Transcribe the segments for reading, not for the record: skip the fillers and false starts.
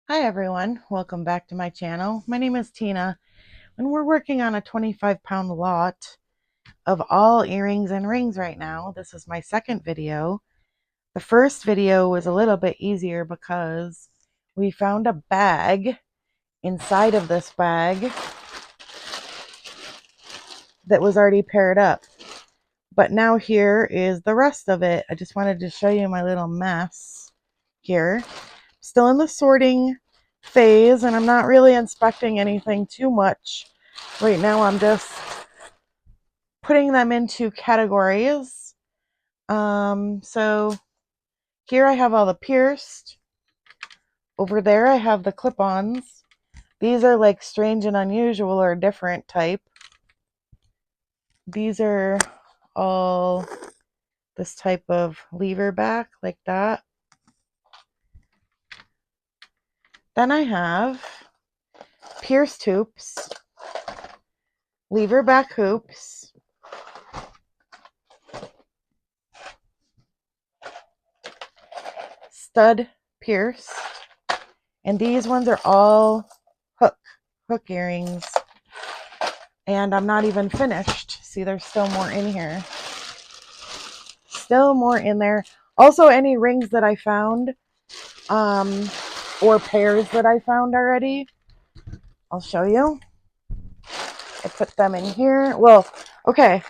Hi everyone, welcome back to my channel. My name is Tina and we're working on a 25-pound lot of all earrings and rings right now. This is my second video. The first video was a little bit easier because we found a bag inside of this bag that was already paired up. But now here is the rest of it. I just wanted to show you my little mess here. Still in the sorting phase and I'm not really inspecting anything too much. Right now I'm just putting them into categories. So here I have all the pierced. Over there I have the clip-ons. These are like strange and unusual or different type. These are all this type of lever back like that. Then I have pierced hoops, lever back hoops, stud pierced, and these ones are all hook earrings. And I'm not even finished. See, there's still more in here. Still more in there. Also, any rings that I found, or pairs that I found already, I'll show you. I put them in here. Well, okay.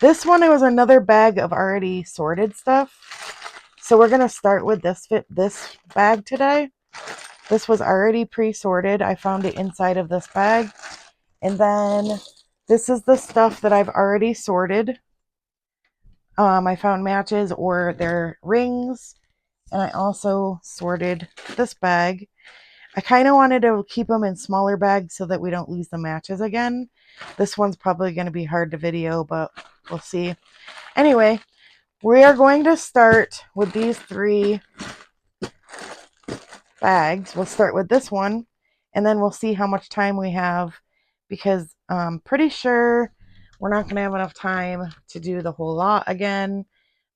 This one, it was another bag of already sorted stuff. So we're going to start with this bag today. This was already pre-sorted. I found it inside of this bag. And then this is the stuff that I've already sorted. I found matches or their rings. And I also sorted this bag. I kind of wanted to keep them in smaller bags so that we don't lose the matches again. This one's probably going to be hard to video, but we'll see. Anyway, we are going to start with these three bags. We'll start with this one, and then we'll see how much time we have, because I'm pretty sure we're not going to have enough time to do the whole lot again.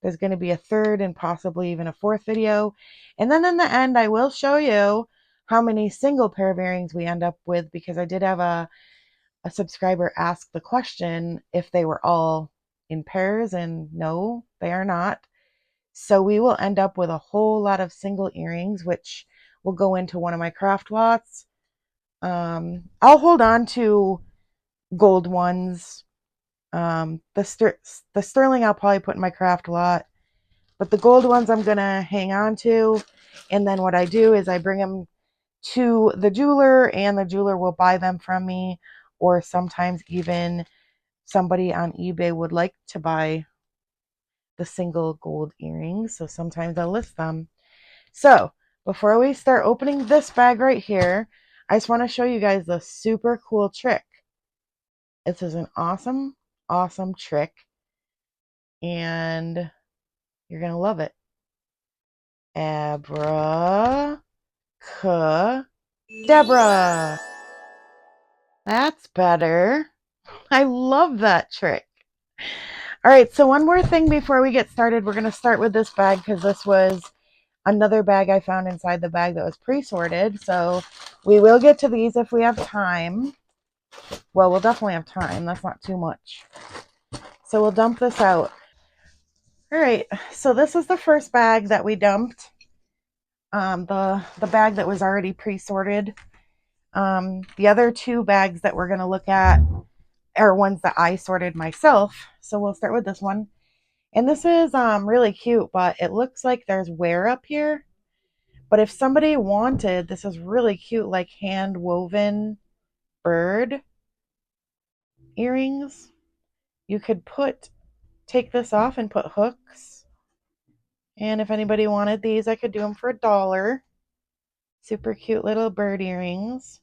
There's going to be a third and possibly even a fourth video. And then in the end, I will show you how many single pair of earrings we end up with, because I did have a subscriber ask the question if they were all in pairs, and no, they are not. So we will end up with a whole lot of single earrings, which will go into one of my craft lots. I'll hold on to gold ones. The sterling I'll probably put in my craft lot, but the gold ones I'm gonna hang on to. And then what I do is I bring them to the jeweler, and the jeweler will buy them from me, or sometimes even somebody on eBay would like to buy the single gold earrings, so sometimes I'll list them. So before we start opening this bag right here, I just want to show you guys the super cool trick. This is an awesome trick, and you're gonna love it. Abracadabra. That's better. I love that trick. All right, so one more thing before we get started. We're going to start with this bag because this was another bag I found inside the bag that was pre-sorted. So we will get to these if we have time. Well, we'll definitely have time. That's not too much. So we'll dump this out. All right, so this is the first bag that we dumped. The bag that was already pre-sorted. The other two bags that we're going to look at are ones that I sorted myself. So we'll start with this one. And this is really cute, but it looks like there's wear up here. But if somebody wanted, this is really cute, like hand woven bird earrings. You could take this off and put hooks. And if anybody wanted these, I could do them for $1. Super cute little bird earrings.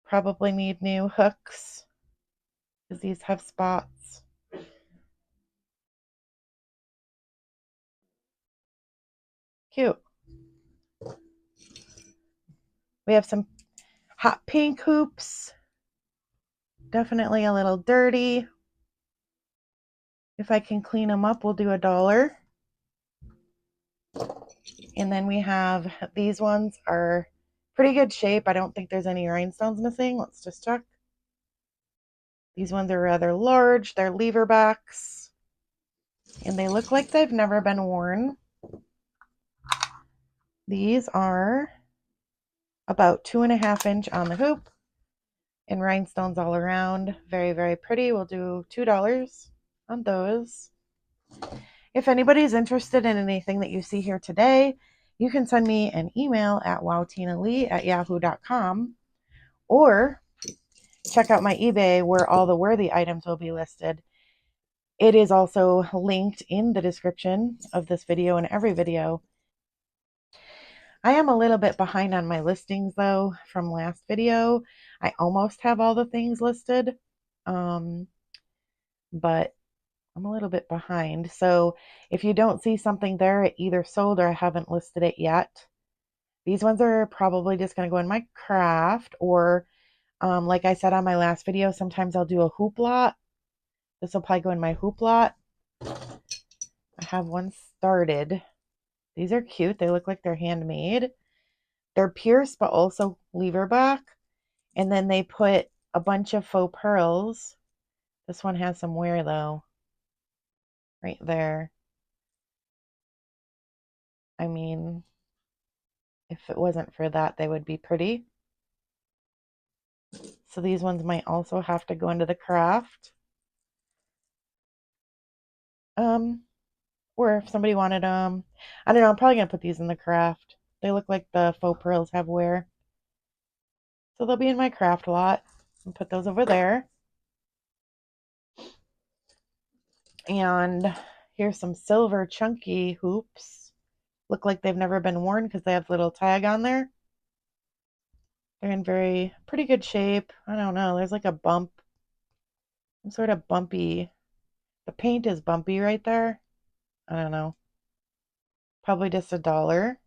Probably need new hooks because these have spots. Cute. We have some hot pink hoops. Definitely a little dirty. If I can clean them up, we'll do $1. And then we have these ones are pretty good shape. I don't think there's any rhinestones missing. Let's just check. These ones are rather large. They're lever backs. And they look like they've never been worn. These are about 2.5 inch on the hoop and rhinestones all around. Very, very pretty. We'll do $2 on those. If anybody's interested in anything that you see here today, you can send me an email at wowtinalee@yahoo.com or check out my eBay where all the worthy items will be listed. It is also linked in the description of this video and every video. I am a little bit behind on my listings though from last video. I almost have all the things listed, but I'm a little bit behind. So if you don't see something there, it either sold or I haven't listed it yet. These ones are probably just going to go in my craft, or like I said on my last video, sometimes I'll do a hoop lot. This will probably go in my hoop lot. I have one started. These are cute. They look like they're handmade. They're pierced, but also lever back. And then they put a bunch of faux pearls. This one has some wear though. Right there. I mean, if it wasn't for that, they would be pretty. So these ones might also have to go into the craft. Or if somebody wanted I don't know, I'm probably gonna put these in the craft. They look like the faux pearls have wear. So they'll be in my craft lot. And put those over there. And here's some silver chunky hoops. Look like they've never been worn because they have a little tag on there. They're in pretty good shape. I don't know. There's like a bump. Some sort of bumpy. The paint is bumpy right there. I don't know. Probably just $1.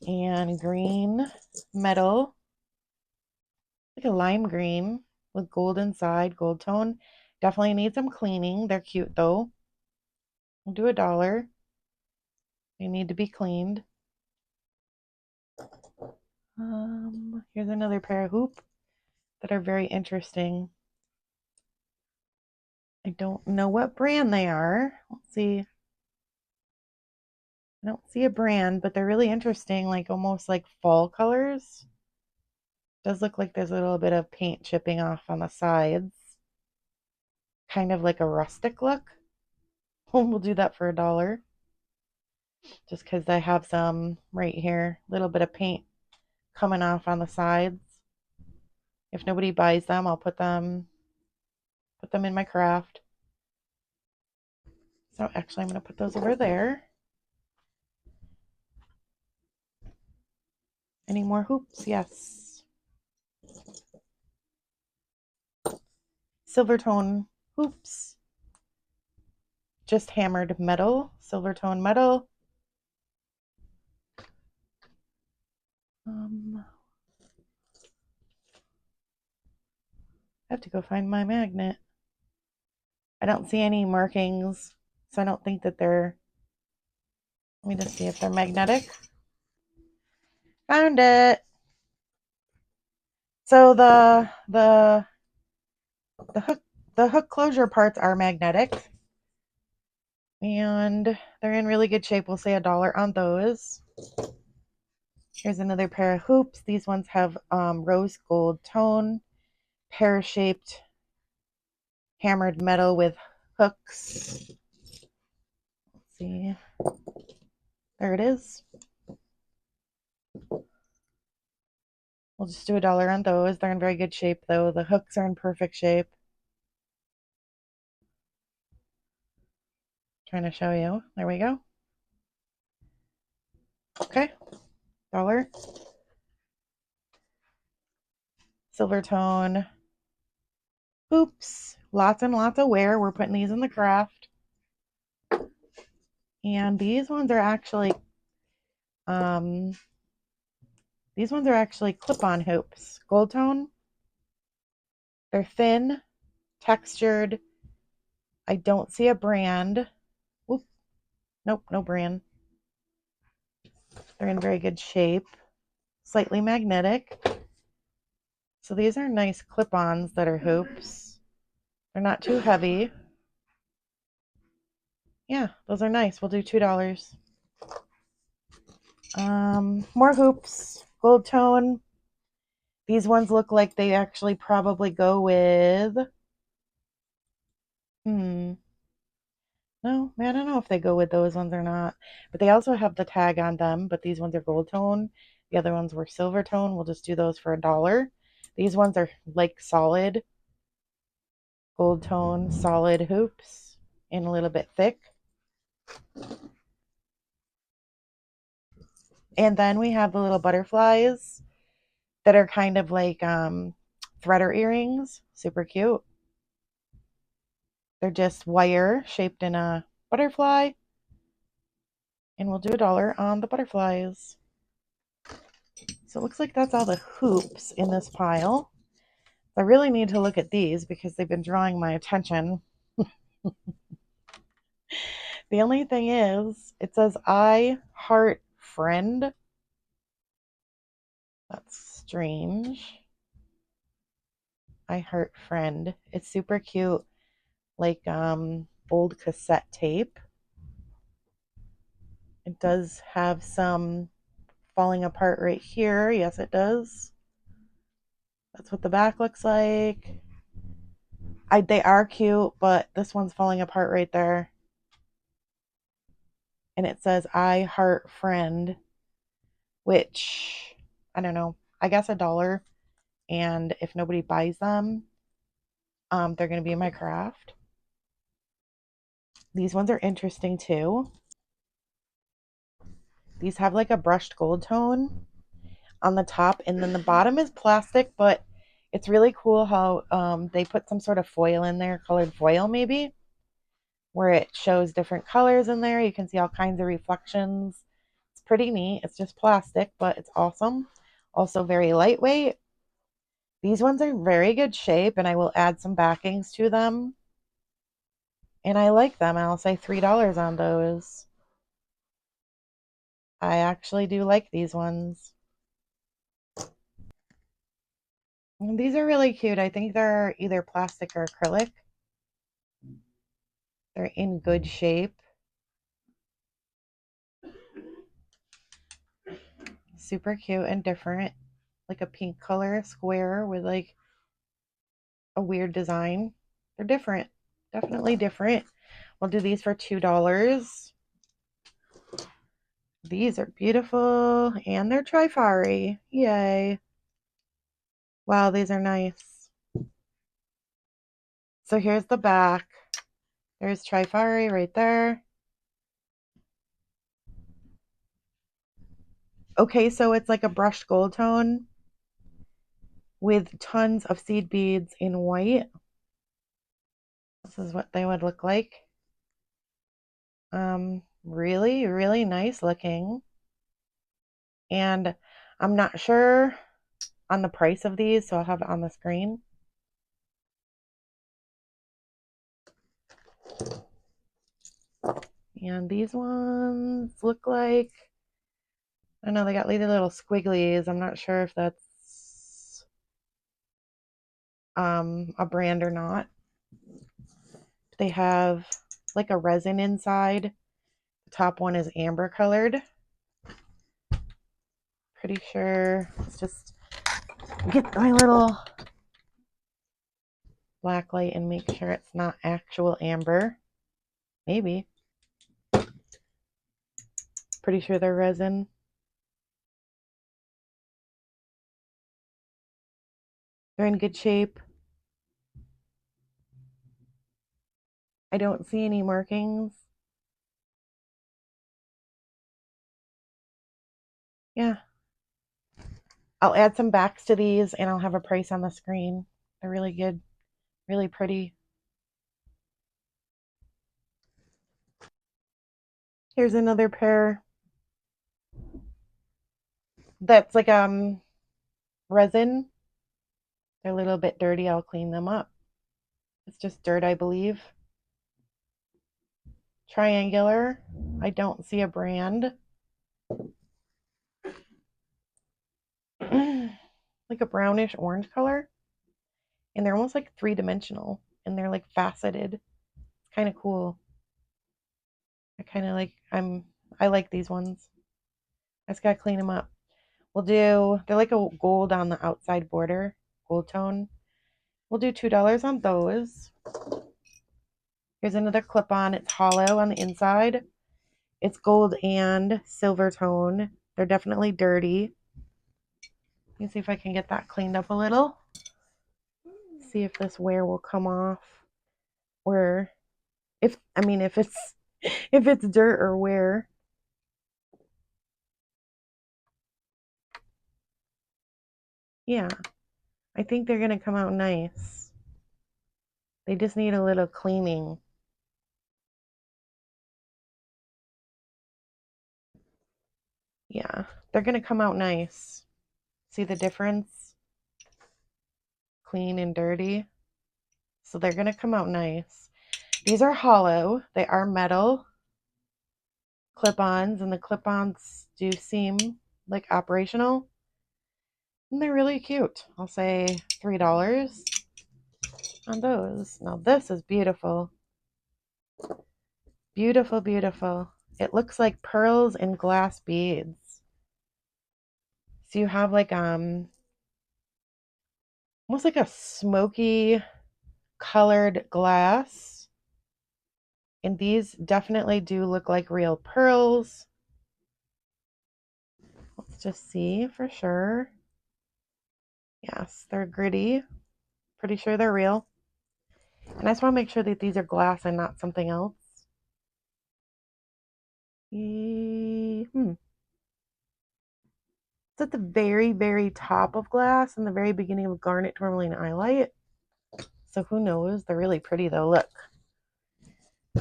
And green metal. Like a lime green with gold inside, gold tone. Definitely need some cleaning. They're cute though. We'll do $1. They need to be cleaned. Here's another pair of hoop that are very interesting. I don't know what brand they are. Let's see. I don't see a brand, but they're really interesting, like almost like fall colors. Does look like there's a little bit of paint chipping off on the sides. Kind of like a rustic look. We'll do that for $1. Just because I have some right here. A little bit of paint coming off on the sides. If nobody buys them, I'll put them in my craft. So actually I'm going to put those over there. Any more hoops? Yes. Silver tone hoops. Just hammered metal. Silver tone metal. I have to go find my magnet. I don't see any markings, so I don't think that they're... Let me just see if they're magnetic. Found it. So the hook closure parts are magnetic, and they're in really good shape. We'll say $1 on those. Here's another pair of hoops. These ones have rose gold tone, pear-shaped hammered metal with hooks. Let's see. There it is. We'll just do $1 on those. They're in very good shape though. The hooks are in perfect shape. Trying to show you. There we go. Okay. $1. Silver tone. Oops. Lots and lots of wear. We're putting these in the craft. And these ones are actually clip-on hoops. Gold tone. They're thin, textured. I don't see a brand. Oop. Nope, no brand. They're in very good shape, slightly magnetic. So these are nice clip-ons that are hoops. They're not too heavy. Yeah, those are nice. We'll do $2. More hoops, gold tone. These ones look like they actually probably go with, no, I don't know if they go with those ones or not. But they also have the tag on them, but these ones are gold tone. The other ones were silver tone. We'll just do those for $1. These ones are like solid gold tone, solid hoops and a little bit thick. And then we have the little butterflies that are kind of like threader earrings. Super cute. They're just wire shaped in a butterfly. And we'll do $1 on the butterflies. So it looks like that's all the hoops in this pile. I really need to look at these because they've been drawing my attention. The only thing is, it says I heart friend. That's strange. I heart friend. It's super cute, like old cassette tape. It does have some falling apart right here. Yes, it does. That's what the back looks like. They are cute, but this one's falling apart right there. And it says I heart friend, which I don't know. I guess $1. And if nobody buys them, they're going to be in my craft. These ones are interesting too. These have like a brushed gold tone on the top, and then the bottom is plastic, but it's really cool how they put some sort of foil in there, colored foil maybe, where it shows different colors in there. You can see all kinds of reflections. It's pretty neat. It's just plastic, but it's awesome. Also very lightweight. These ones are very good shape, and I will add some backings to them. And I like them. I'll say $3 on those. I actually do like these ones. And these are really cute. I think they're either plastic or acrylic. They're in good shape. Super cute and different. Like a pink color square with like a weird design. They're different. Definitely different. We'll do these for $2. These are beautiful and they're Trifari. Yay. Wow, these are nice. So here's the back. There's Trifari right there. Okay, so it's like a brushed gold tone with tons of seed beads in white. This is what they would look like. Really, really nice looking. And I'm not sure on the price of these, so I'll have it on the screen. And these ones look like, I know they got these little squigglies. I'm not sure if that's a brand or not. They have like a resin inside. The top one is amber colored. Pretty sure. Let's just get my little black light and make sure it's not actual amber. Maybe. Pretty sure they're resin. They're in good shape. I don't see any markings. Yeah. I'll add some backs to these and I'll have a price on the screen. They're really good. Really pretty. Here's another pair. That's like resin. They're a little bit dirty. I'll clean them up. It's just dirt, I believe. Triangular. I don't see a brand. like a brownish orange color. And they're almost like three-dimensional. And they're like faceted. It's kind of cool. I like these ones. I just gotta clean them up. They're like a gold on the outside border, gold tone. We'll do $2 on those. Here's another clip-on. It's hollow on the inside. It's gold and silver tone. They're definitely dirty. Let me see if I can get that cleaned up a little. See if this wear will come off. Or if it's if it's dirt or wear. Yeah, I think they're gonna come out nice. They just need a little cleaning. Yeah, they're gonna come out nice. See the difference? Clean and dirty. So they're gonna come out nice. These are hollow. They are metal clip-ons, and the clip-ons do seem like operational. And they're really cute. I'll say $3 on those. Now this is beautiful. Beautiful, beautiful. It looks like pearls and glass beads. So you have like almost like a smoky colored glass. And these definitely do look like real pearls. Let's just see for sure. Yes, they're gritty. Pretty sure they're real. And I just want to make sure that these are glass and not something else. It's at the very, very top of glass and the very beginning of garnet tourmaline highlight. So who knows? They're really pretty though. Look.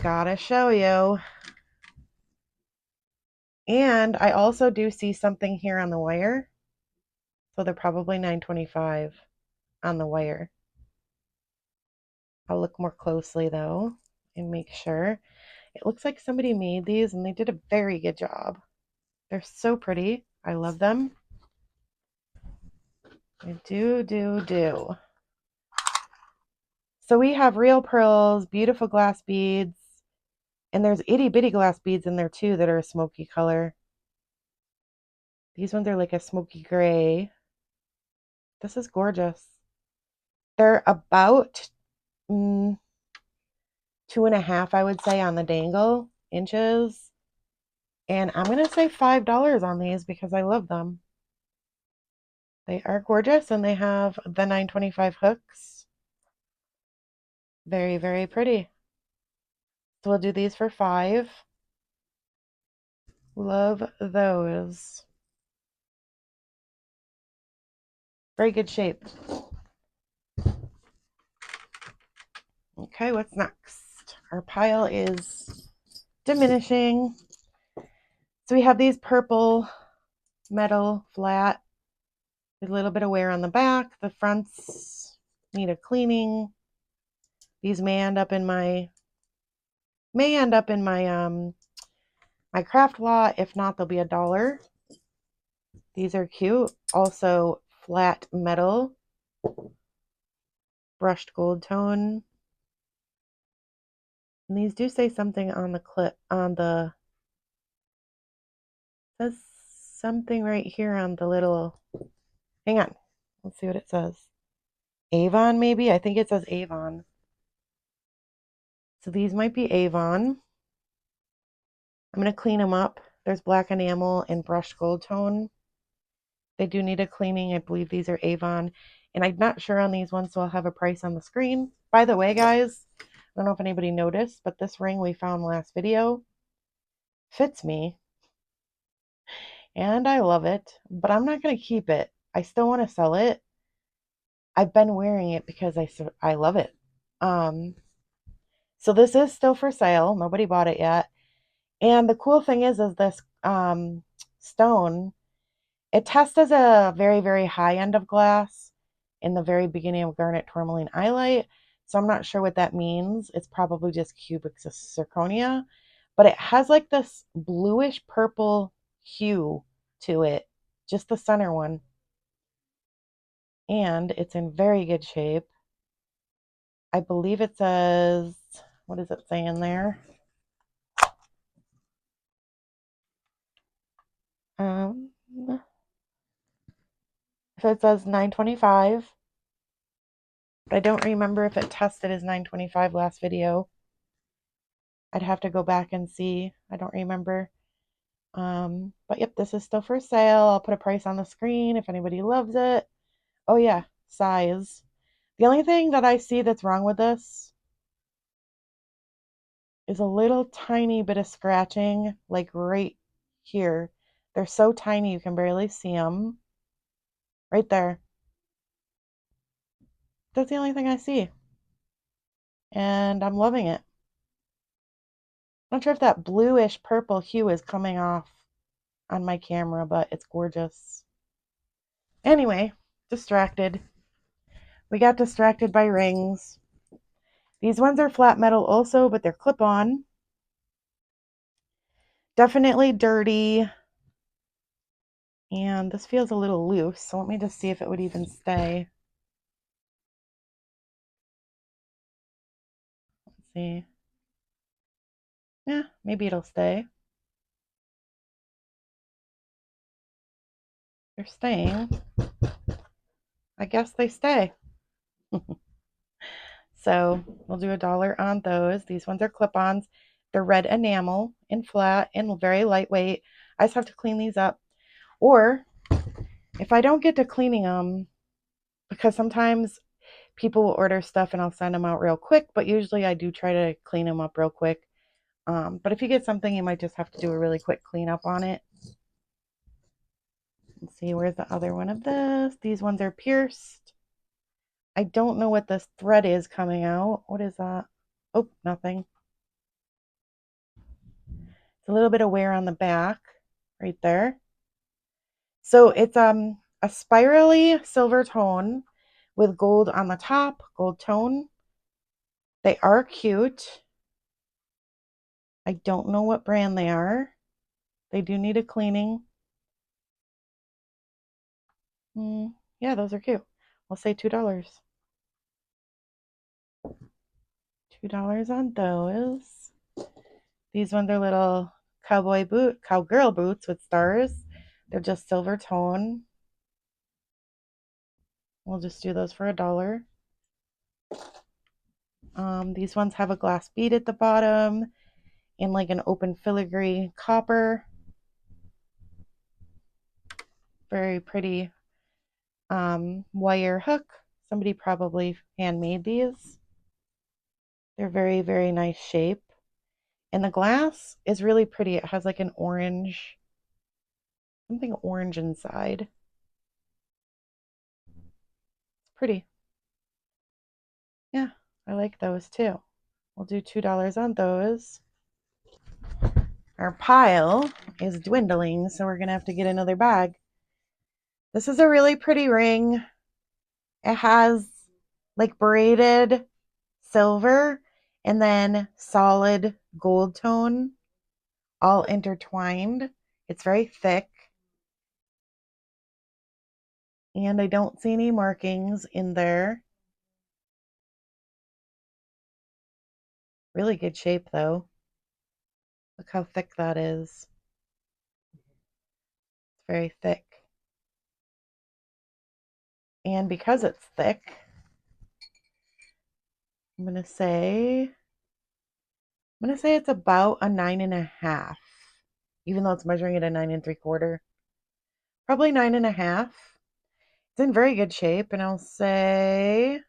Gotta show you. And I also do see something here on the wire. So they're probably $9.25 on the wire. I'll look more closely though and make sure. It looks like somebody made these and they did a very good job. They're so pretty. I love them. I do. So we have real pearls, beautiful glass beads, and there's itty bitty glass beads in there too that are a smoky color. These ones are like a smoky gray. This is gorgeous. They're about 2.5, I would say, on the dangle inches. And I'm going to say $5 on these because I love them. They are gorgeous and they have the 9.25 hooks. Very, very pretty. So we'll do these for $5. Love those. Very good shape. Okay, what's next? Our pile is diminishing. So we have these purple metal flat with a little bit of wear on the back. The fronts need a cleaning. These may end up in my my craft lot. If not, they'll be $1. These are cute. Also flat metal, brushed gold tone. And these do say something on the clip, says something right here on the little, hang on, let's see what it says. Avon, maybe? I think it says Avon. So these might be Avon. I'm going to clean them up. There's black enamel and brushed gold tone. They do need a cleaning. I believe these are Avon. And I'm not sure on these ones, so I'll have a price on the screen. By the way, guys, I don't know if anybody noticed, but this ring we found last video fits me. And I love it, but I'm not going to keep it. I still want to sell it. I've been wearing it because I love it. So this is still for sale. Nobody bought it yet. And the cool thing is this stone, it tests as a very, very high end of glass in the very beginning of garnet tourmaline highlight. So I'm not sure what that means. It's probably just cubic zirconia, but it has like this bluish purple hue to it, just the center one. and it's in very good shape. I believe it says, what does it say in there? Um, so it says 925. But I don't remember if it tested as 925 last video. I'd have to go back and see. I don't remember. But yep, this is still for sale. I'll put a price on the screen if anybody loves it. Oh yeah, size. The only thing that I see that's wrong with this is a little tiny bit of scratching, like right here. They're so tiny you can barely see them. Right there. That's the only thing I see. And I'm loving it. Not sure if that bluish purple hue is coming off on my camera, but it's gorgeous. Anyway, distracted. We got distracted by rings. These ones are flat metal also, but they're clip-on. Definitely dirty. And this feels a little loose, so let me just see if it would even stay. Let's see. Yeah, maybe it'll stay. They're staying. I guess they stay. So we'll do $1 on those. These ones are clip-ons. They're red enamel and flat and very lightweight. I just have to clean these up. Or if I don't get to cleaning them, because sometimes people will order stuff and I'll send them out real quick, but usually I do try to clean them up real quick. But if you get something, you might just have to do a really quick cleanup on it. Let's see, where's the other one of this? These ones are pierced. I don't know what this thread is coming out. What is that? Oh, nothing. It's a little bit of wear on the back right there. So it's a spirally silver tone with gold on the top, gold tone. They are cute. I don't know what brand they are. They do need a cleaning. Yeah, those are cute. We'll say $2. $2 on those. These ones are little cowgirl boots with stars. They're just silver tone. We'll just do those for $1. These ones have a glass bead at the bottom and like an open filigree copper. Very pretty wire hook. Somebody probably handmade these. They're very, very nice shape. And the glass is really pretty. It has like an orange, something orange inside. It's pretty. Yeah, I like those too. We'll do $2 on those. Our pile is dwindling, so we're going to have to get another bag. This is a really pretty ring. It has like braided silver and then solid gold tone all intertwined. It's very thick. And I don't see any markings in there. Really good shape though. Look how thick that is. It's very thick. And because it's thick, I'm gonna say it's about a 9.5, even though it's measuring at a 9 3/4. Probably 9.5. It's in very good shape, and I'll say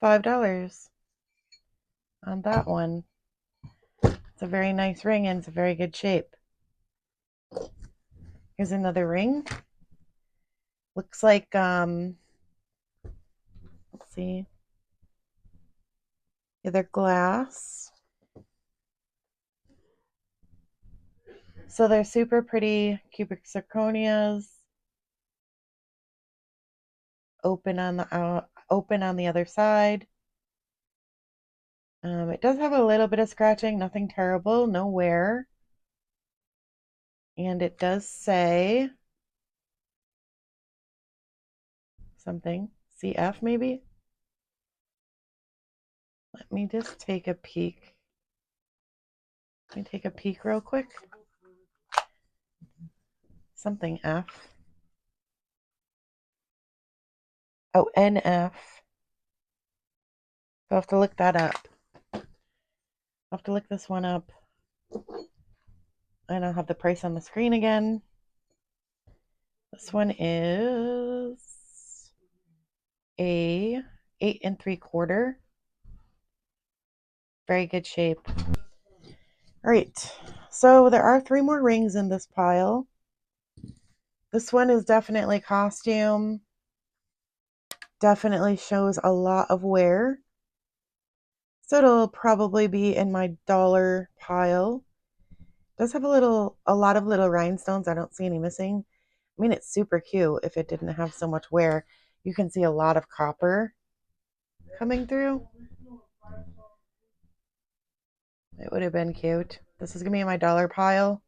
$5 on that one. It's a very nice ring and it's a very good shape. Here's another ring. Looks like let's see. Yeah, they're glass. So they're super pretty cubic zirconias. Open on the other side. It does have a little bit of scratching, nothing terrible, no wear. And it does say something. CF maybe? Let me just take a peek. Let me take a peek real quick. Something F. Oh, NF. I'll have to look that up. I'll have to look this one up. And I'll have the price on the screen again. This one is a 8 3/4. Very good shape. All right, so there are 3 more rings in this pile. This one is definitely costume. Definitely shows a lot of wear. So it'll probably be in my dollar pile. Does have a lot of little rhinestones. I don't see any missing. I mean, it's super cute if it didn't have so much wear. You can see a lot of copper coming through. It would have been cute. This is going to be in my dollar pile.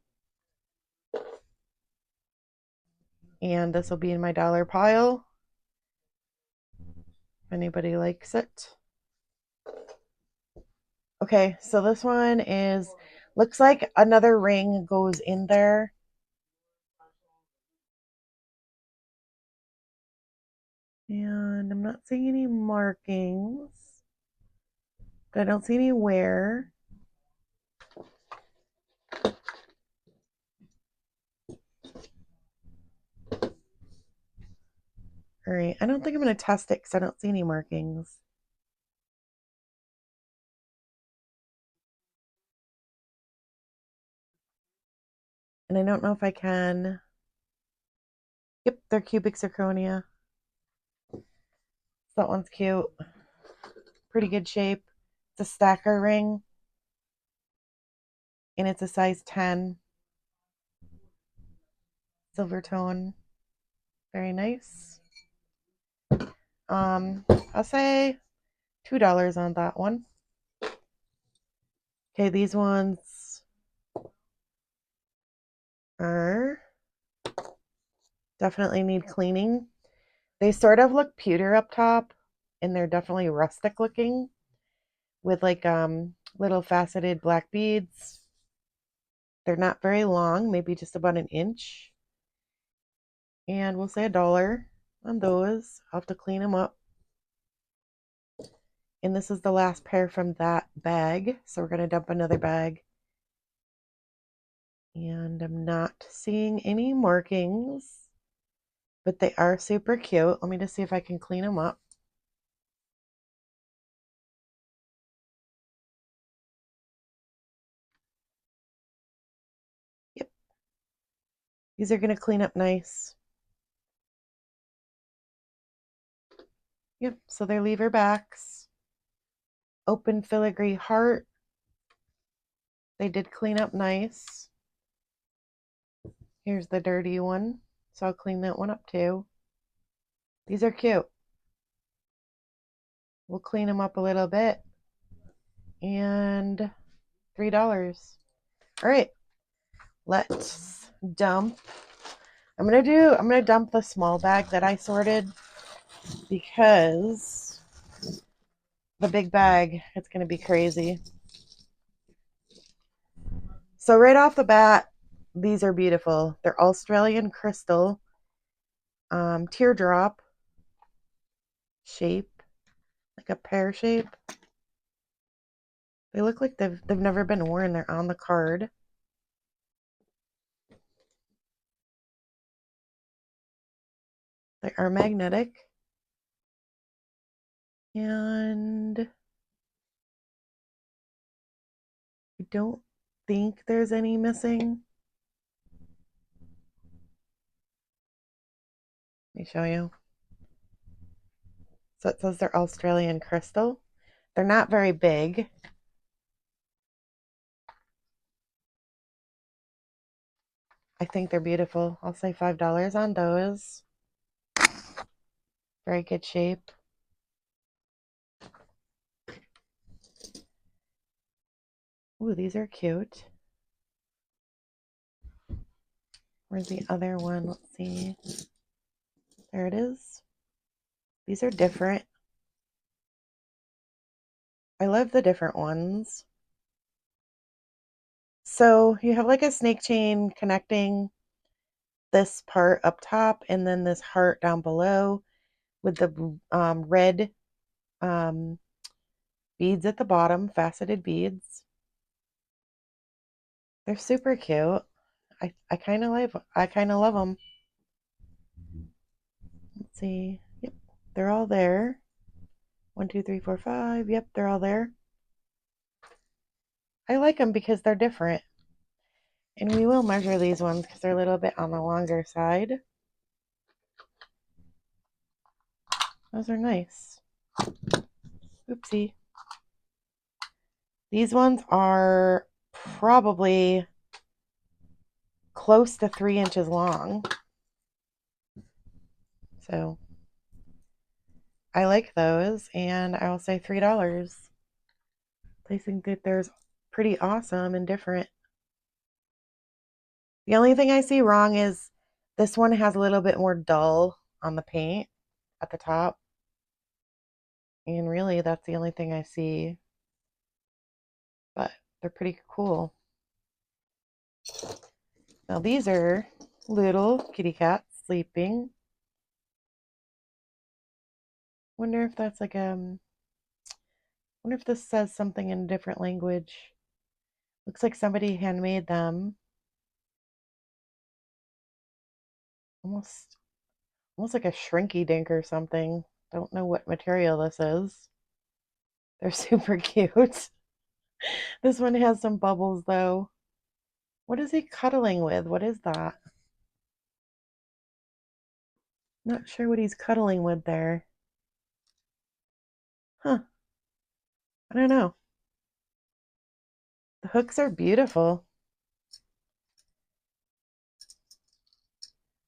And this will be in my dollar pile. If anybody likes it. Okay, so this one looks like another ring goes in there. And I'm not seeing any markings. But I don't see any wear. All right, I don't think I'm going to test it because I don't see any markings. And I don't know if I can. Yep, they're cubic zirconia. That one's cute. Pretty good shape. It's a stacker ring. And it's a size 10. Silver tone. Very nice. I'll say $2 on that one. Okay, these ones are definitely need cleaning. They sort of look pewter up top, and they're definitely rustic looking with like little faceted black beads. They're not very long, maybe just about an inch. And we'll say $1 on those. I'll have to clean them up. And this is the last pair from that bag. So we're going to dump another bag. And I'm not seeing any markings, but they are super cute. Let me just see if I can clean them up. Yep. These are going to clean up nice. Yep, so they're lever backs. Open filigree heart. They did clean up nice. Here's the dirty one. So I'll clean that one up too. These are cute. We'll clean them up a little bit. And $3. All right. Let's dump. I'm gonna dump the small bag that I sorted because the big bag, it's gonna be crazy. So right off the bat, these are beautiful. They're Australian crystal, teardrop shape, like a pear shape. They look like they've never been worn. They're on the card. They are magnetic. And I don't think there's any missing. Let me show you. So it says they're Australian crystal. They're not very big. I think they're beautiful. I'll say $5 on those. Very good shape. Ooh, these are cute. Where's the other one? Let's see. There it is. These are different. I love the different ones. So you have like a snake chain connecting this part up top and then this heart down below with the red um, beads at the bottom, faceted beads. They're super cute. I kind of love them. Let's see. Yep, they're all there. 1, 2, 3, 4, 5. Yep, they're all there. I like them because they're different. And we will measure these ones because they're a little bit on the longer side. Those are nice. Oopsie. These ones are probably close to 3 inches long. So I like those, and I will say $3. They think that they're pretty awesome and different. The only thing I see wrong is this one has a little bit more dull on the paint at the top. And really, that's the only thing I see. But they're pretty cool. Now these are little kitty cats sleeping. Wonder if that's like wonder if this says something in a different language. Looks like somebody handmade them. Almost like a shrinky dink or something. Don't know what material this is. They're super cute. This one has some bubbles though. What is he cuddling with? What is that? Not sure what he's cuddling with there. Huh. I don't know. The hooks are beautiful.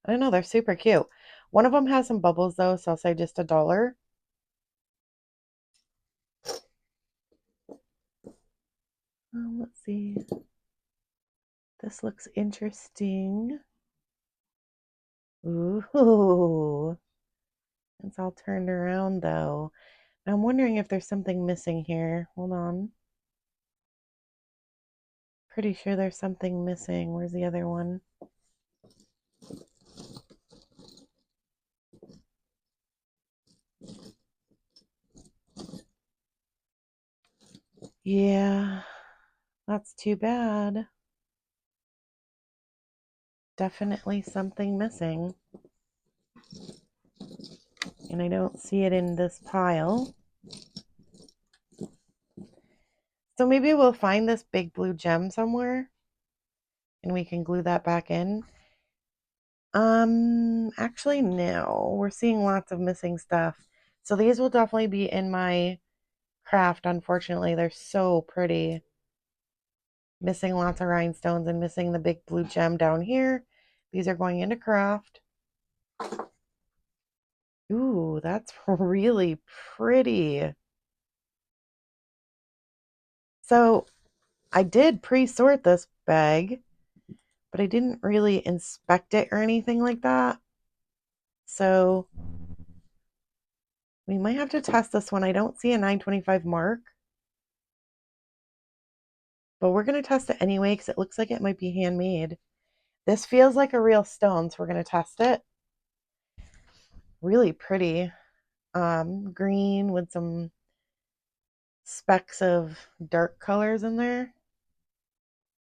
I don't know. They're super cute. One of them has some bubbles though, so I'll say just $1. Let's see. This looks interesting. Ooh. It's all turned around though. I'm wondering if there's something missing here. Hold on. Pretty sure there's something missing. Where's the other one? Yeah, that's too bad. Definitely something missing. And I don't see it in this pile. So maybe we'll find this big blue gem somewhere and we can glue that back in. Actually, no. We're seeing lots of missing stuff. So these will definitely be in my craft. Unfortunately, they're so pretty. Missing lots of rhinestones and missing the big blue gem down here. These are going into craft. Ooh, that's really pretty. So I did pre-sort this bag, but I didn't really inspect it or anything like that. So we might have to test this one. I don't see a 925 mark, but we're going to test it anyway because it looks like it might be handmade. This feels like a real stone, so we're going to test it. Really pretty. Green with some specks of dark colors in there.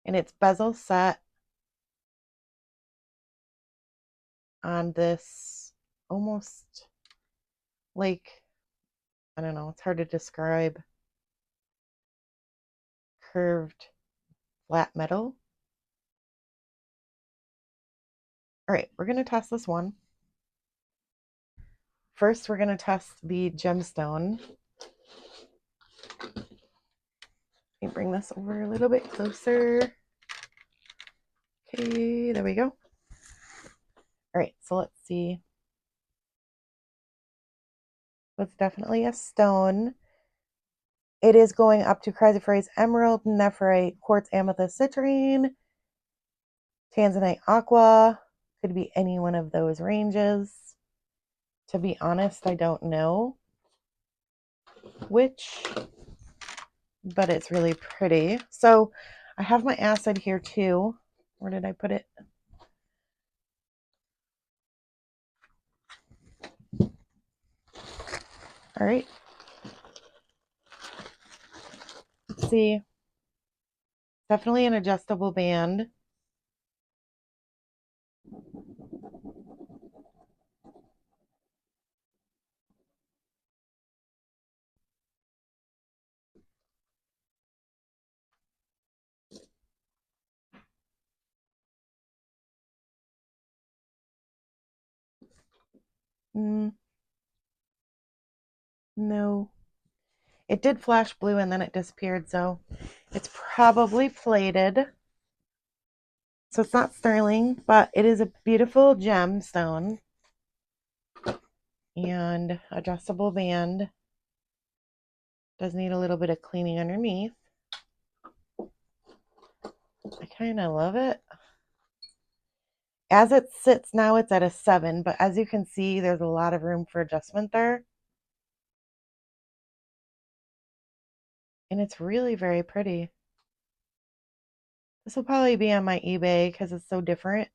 And it's bezel set on this almost like, I don't know, it's hard to describe, curved flat metal. All right, we're going to test this one. First, we're going to test the gemstone. Let me bring this over a little bit closer. Okay, there we go. All right, so let's see. It's definitely a stone. It is going up to chrysoprase, emerald, nephrite, quartz, amethyst, citrine, tanzanite, aqua. Could be any one of those ranges. To be honest, I don't know which, but it's really pretty. So I have my acid here too. Where did I put it? All right. Let's see. Definitely an adjustable band. No. It did flash blue and then it disappeared, so it's probably plated. So it's not sterling, but it is a beautiful gemstone and adjustable band. Does need a little bit of cleaning underneath. I kind of love it. As it sits now, it's at a 7, but as you can see, there's a lot of room for adjustment there. And it's really very pretty. This will probably be on my eBay because it's so different.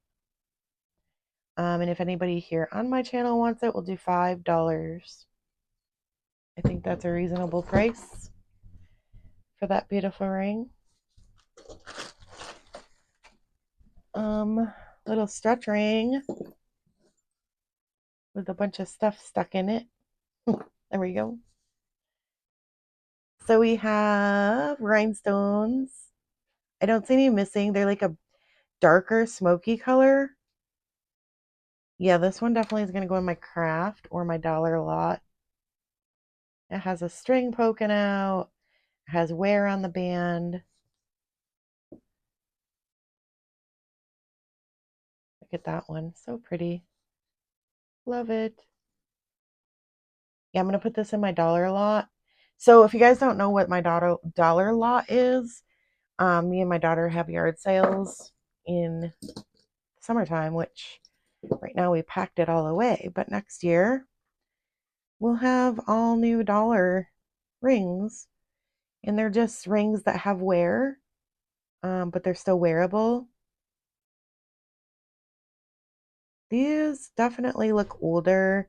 And if anybody here on my channel wants it, we'll do $5. I think that's a reasonable price for that beautiful ring. Little stretch ring with a bunch of stuff stuck in it. There we go. So we have rhinestones. I don't see any missing. They're like a darker smoky color. Yeah, this one definitely is going to go in my craft or my dollar lot. It has a string poking out. It has wear on the band. Look at that one. So pretty. Love it. Yeah, I'm going to put this in my dollar lot. So if you guys don't know what my dollar lot is, me and my daughter have yard sales in summertime, which right now we packed it all away. But next year, we'll have all new dollar rings. And they're just rings that have wear, but they're still wearable. These definitely look older,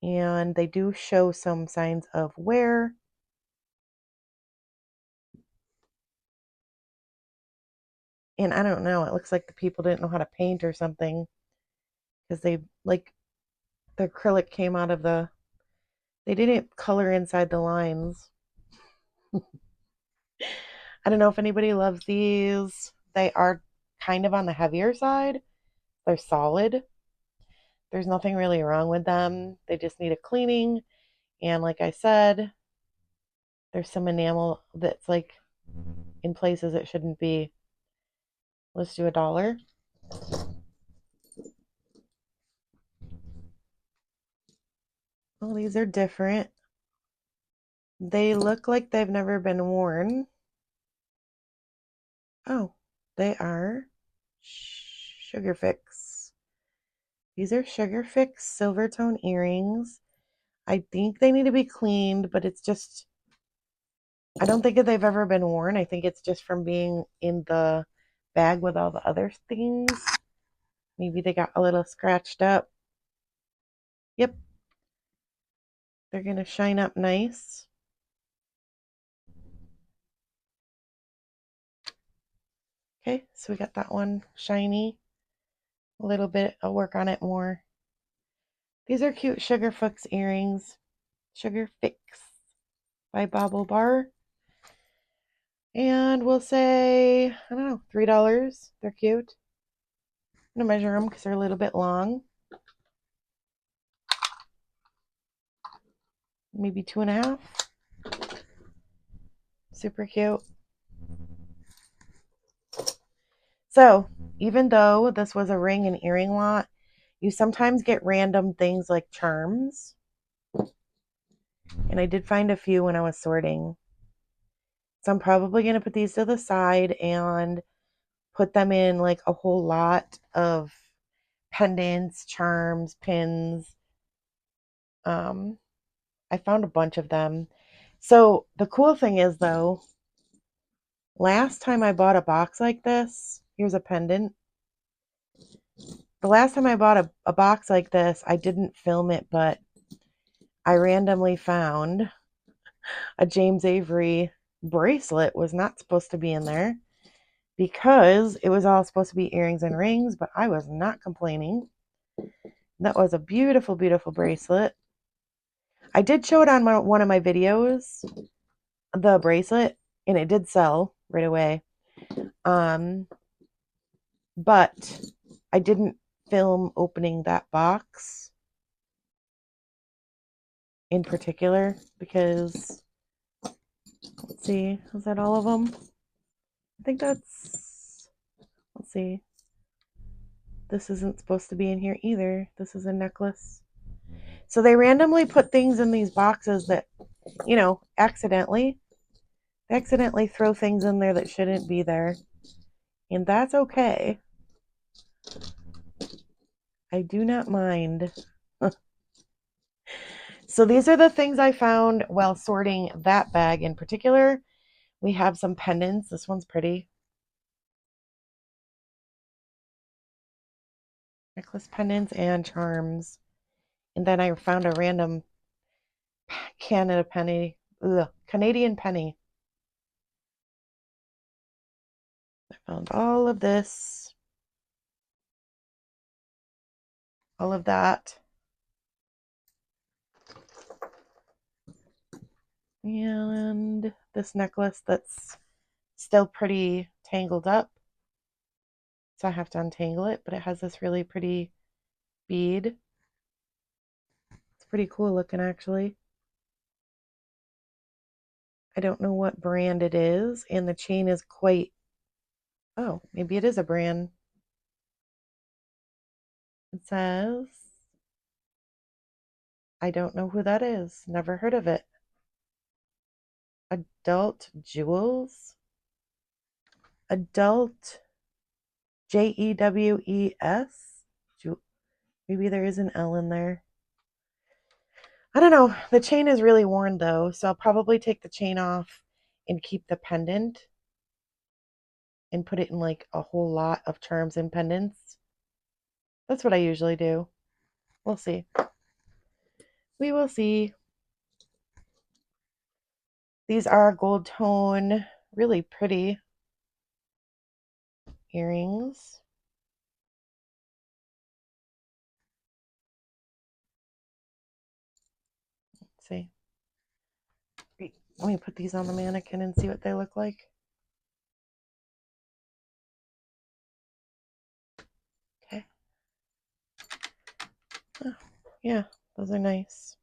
and they do show some signs of wear. And I don't know, it looks like the people didn't know how to paint or something, because they, like, the acrylic came out of they didn't color inside the lines. I don't know if anybody loves these. They are kind of on the heavier side. They're solid. There's nothing really wrong with them. They just need a cleaning. And like I said, there's some enamel that's like in places it shouldn't be. Let's do $1. Oh, these are different. They look like they've never been worn. Oh, they are Sugar Fix. These are Sugar Fix silver tone earrings. I think they need to be cleaned, but it's just, I don't think that they've ever been worn. I think it's just from being in the bag with all the other things. Maybe they got a little scratched up. Yep. They're going to shine up nice. Okay, so we got that one shiny. A little bit, I'll work on it more. These are cute Sugar Fix earrings. Sugar Fix by Bobble Bar. And we'll say, I don't know, $3. They're cute. I'm going to measure them because they're a little bit long. Maybe 2.5. Super cute. So, even though this was a ring and earring lot, you sometimes get random things like charms. And I did find a few when I was sorting. So I'm probably going to put these to the side and put them in like a whole lot of pendants, charms, pins, Um, I found a bunch of them. So the cool thing is, though, last time I bought a box like this, here's a pendant. The last time I bought a box like this, I didn't film it, but I randomly found a James Avery bracelet was not supposed to be in there because it was all supposed to be earrings and rings, but I was not complaining. That was a beautiful, beautiful bracelet. I did show it on one of my videos, the bracelet, and it did sell right away. But I didn't film opening that box in particular because, let's see, is that all of them? I think that's, let's see, this isn't supposed to be in here either. This is a necklace. So they randomly put things in these boxes that, accidentally. They accidentally throw things in there that shouldn't be there. And that's okay. I do not mind. So these are the things I found while sorting that bag in particular. We have some pendants. This one's pretty. Necklace pendants and charms. And then I found a random Canadian penny. I found all of this. All of that. And this necklace that's still pretty tangled up. So I have to untangle it, but it has this really pretty bead. It's pretty cool looking, actually. I don't know what brand it is, and the chain is quite, oh, maybe it is a brand. It says, I don't know who that is. Never heard of it. Adult Jewels? Adult Jewes? Maybe there is an L in there. I don't know. The chain is really worn though, so I'll probably take the chain off and keep the pendant and put it in like a whole lot of charms and pendants. That's what I usually do. We'll see. We will see. These are gold tone, really pretty earrings. Let's see. Let me put these on the mannequin and see what they look like. Okay. Oh, yeah, those are nice.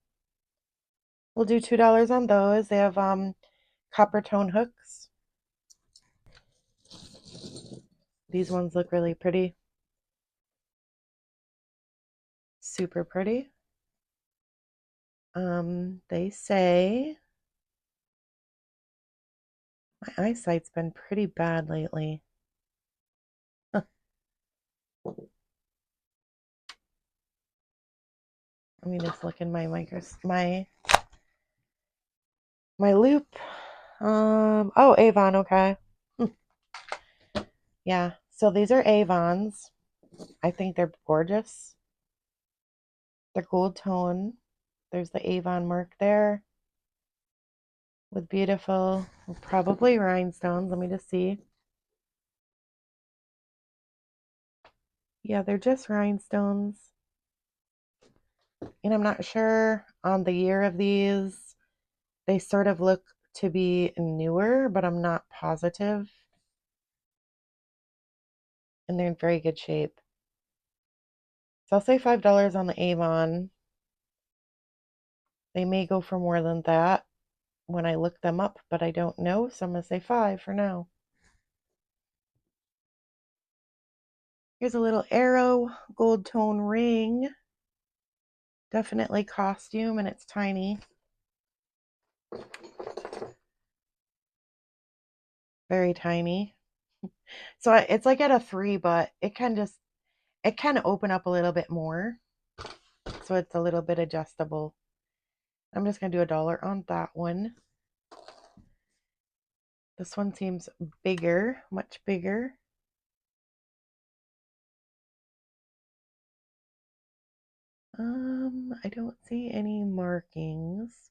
We'll do $2 on those. They have copper tone hooks. These ones look really pretty. Super pretty. They say my eyesight's been pretty bad lately. Huh. Let me just look in my my loop. Oh, Avon, okay. Yeah, so these are Avons. I think they're gorgeous. They're gold tone. There's the Avon mark there with beautiful, probably rhinestones. Let me just see. Yeah, they're just rhinestones. And I'm not sure on the year of these. They sort of look to be newer, but I'm not positive. And they're in very good shape. So I'll say $5 on the Avon. They may go for more than that when I look them up, but I don't know. So I'm going to say 5 for now. Here's a little arrow gold tone ring. Definitely costume, and it's tiny. Very tiny. So it's like at a 3, but it can open up a little bit more. So it's a little bit adjustable. I'm just going to do $1 on that one. This one seems bigger, much bigger. I don't see any markings.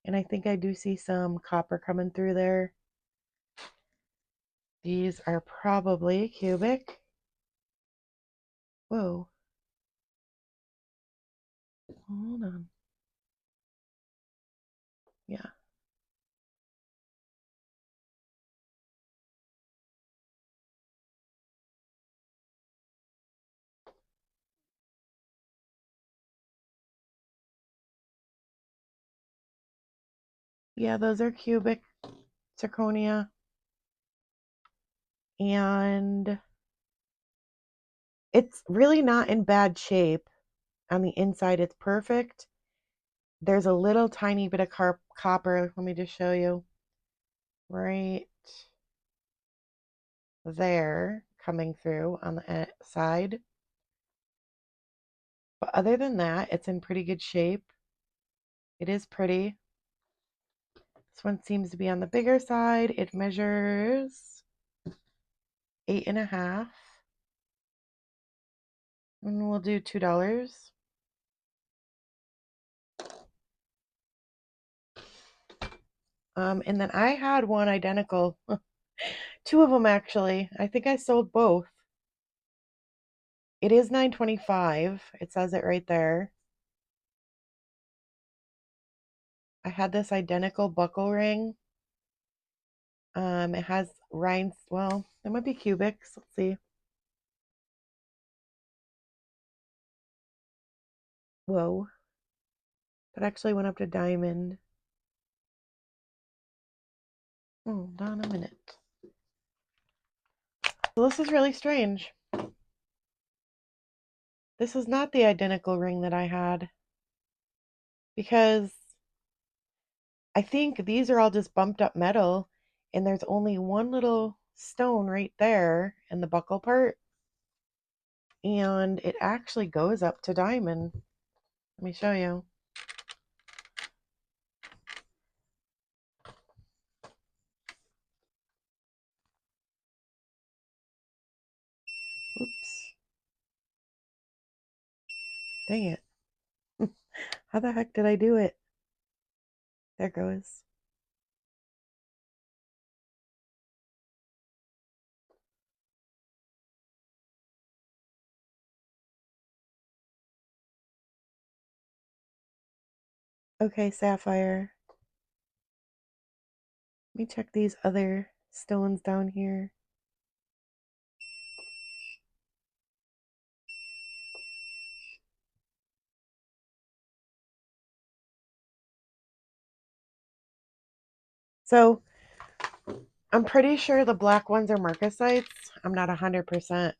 And I think I do see some copper coming through there. These are probably cubic. Whoa. Hold on. Yeah. Yeah, those are cubic zirconia. And it's really not in bad shape. On the inside, it's perfect. There's a little tiny bit of copper. Let me just show you. Right there coming through on the side. But other than that, it's in pretty good shape. It is pretty. This one seems to be on the bigger side. It measures 8.5. And we'll do $2. And then I had one identical. Two of them actually. I think I sold both. It is $9.25. It says it right there. I had this identical buckle ring. It has rhinestones. Well, it might be cubics. Let's see. Whoa. That actually went up to diamond. Hold on a minute. So this is really strange. This is not the identical ring that I had. Because I think these are all just bumped up metal. And there's only one little stone right there in the buckle part. And it actually goes up to diamond. Let me show you. Oops. Dang it. How the heck did I do it? There goes. Okay, sapphire. Let me check these other stones down here. So I'm pretty sure the black ones are marcasites. I'm not 100%.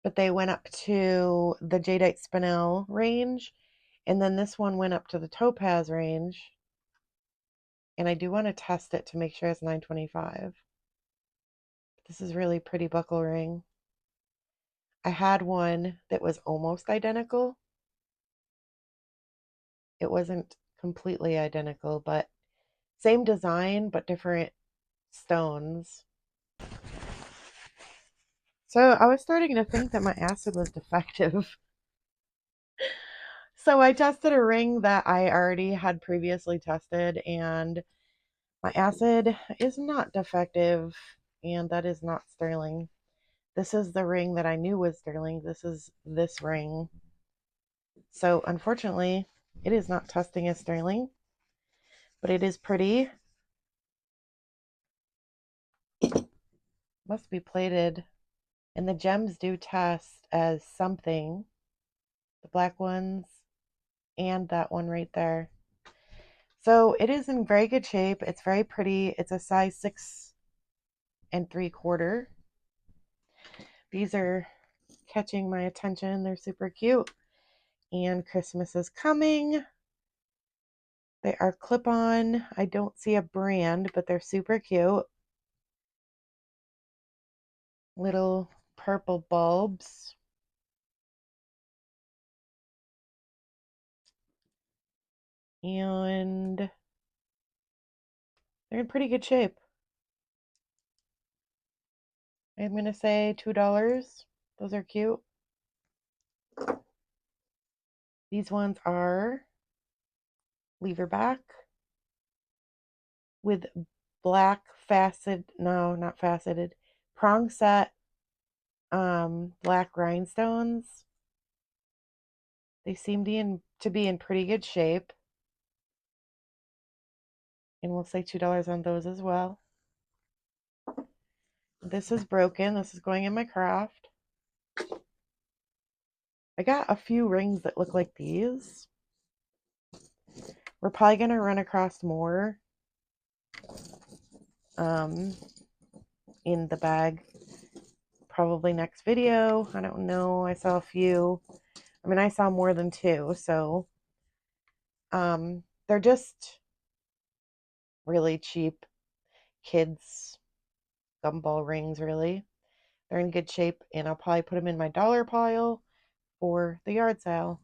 But they went up to the jadeite spinel range. And then this one went up to the topaz range. And I do want to test it to make sure it's 925. This is really pretty buckle ring. I had one that was almost identical. It wasn't completely identical, but same design, but different stones. So I was starting to think that my acid was defective. So I tested a ring that I already had previously tested, and my acid is not defective, and that is not sterling. This is the ring that I knew was sterling. This is this ring. So unfortunately, it is not testing as sterling, but it is pretty. Must be plated. And the gems do test as something. The black ones and that one right there. So it is in very good shape. It's very pretty. It's a size 6 3/4. These are catching my attention. They're super cute. And Christmas is coming. They are clip-on. I don't see a brand, but they're super cute. Little purple bulbs. And they're in pretty good shape. I'm going to say $2. Those are cute. These ones are lever back with black not faceted, prong set black rhinestones. They seem to be in pretty good shape. And we'll say $2 on those as well. This is broken. This is going in my craft. I got a few rings that look like these. We're probably going to run across more in the bag. Probably next video. I don't know. I saw a few. I mean, I saw more than two. So they're just really cheap kids gumball rings, really. They're in good shape, and I'll probably put them in my dollar pile for the yard sale.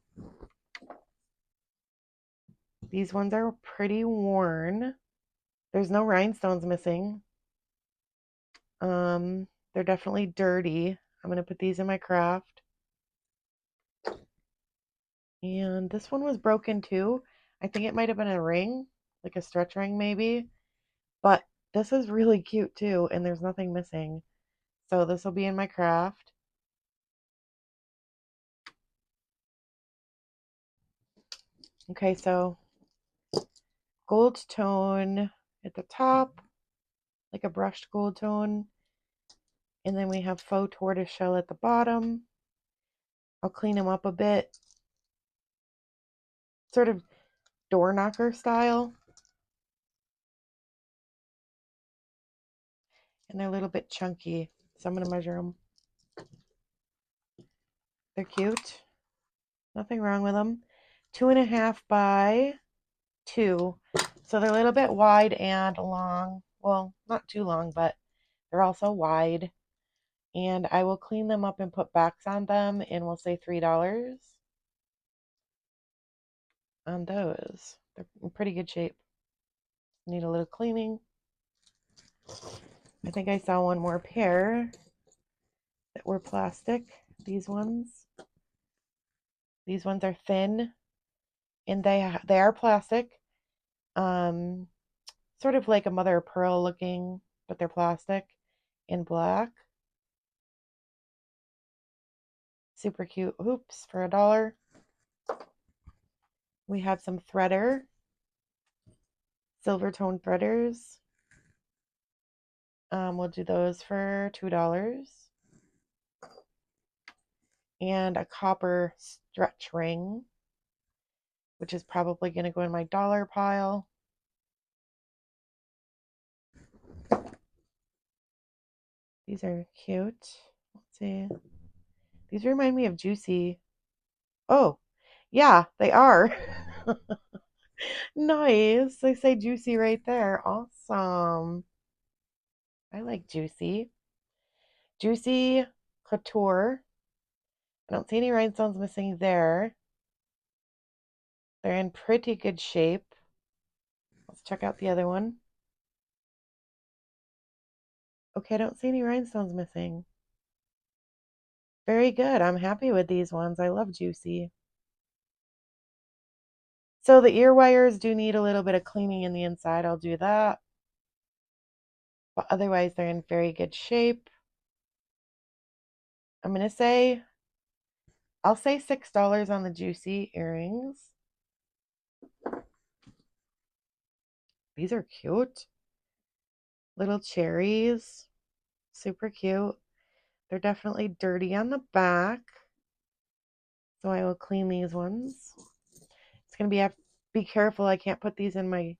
These ones are pretty worn. There's no rhinestones missing. They're definitely dirty. I'm going to put these in my craft. And this one was broken too. I think it might have been a ring, like a stretch ring maybe. But this is really cute too, and there's nothing missing. So this will be in my craft. Okay, so gold tone at the top, like a brushed gold tone. And then we have faux tortoise shell at the bottom. I'll clean them up a bit. Sort of door knocker style. And they're a little bit chunky, so I'm going to measure them. They're cute. Nothing wrong with them. 2.5 by 2. So they're a little bit wide and long. Well, not too long, but they're also wide. And I will clean them up and put backs on them, and we'll say $3 on those. They're in pretty good shape. Need a little cleaning. I think I saw one more pair that were plastic. These ones. These ones are thin, and they are plastic. Sort of like a mother of pearl looking, but they're plastic in black. Super cute hoops for $1. We have some threader, silver tone threaders. We'll do those for $2. And a copper stretch ring, which is probably going to go in my dollar pile. These are cute. Let's see. These remind me of Juicy. Oh, yeah, they are. Nice. They say Juicy right there. Awesome. I like Juicy. Juicy Couture. I don't see any rhinestones missing there. They're in pretty good shape. Let's check out the other one. Okay, I don't see any rhinestones missing. Very good. I'm happy with these ones. I love Juicy. So the ear wires do need a little bit of cleaning in the inside. I'll do that. But otherwise, they're in very good shape. I'm going to say, I'll say $6 on the Juicy earrings. These are cute. Little cherries. Super cute. They're definitely dirty on the back. So I will clean these ones. It's going to be careful. I can't put these in my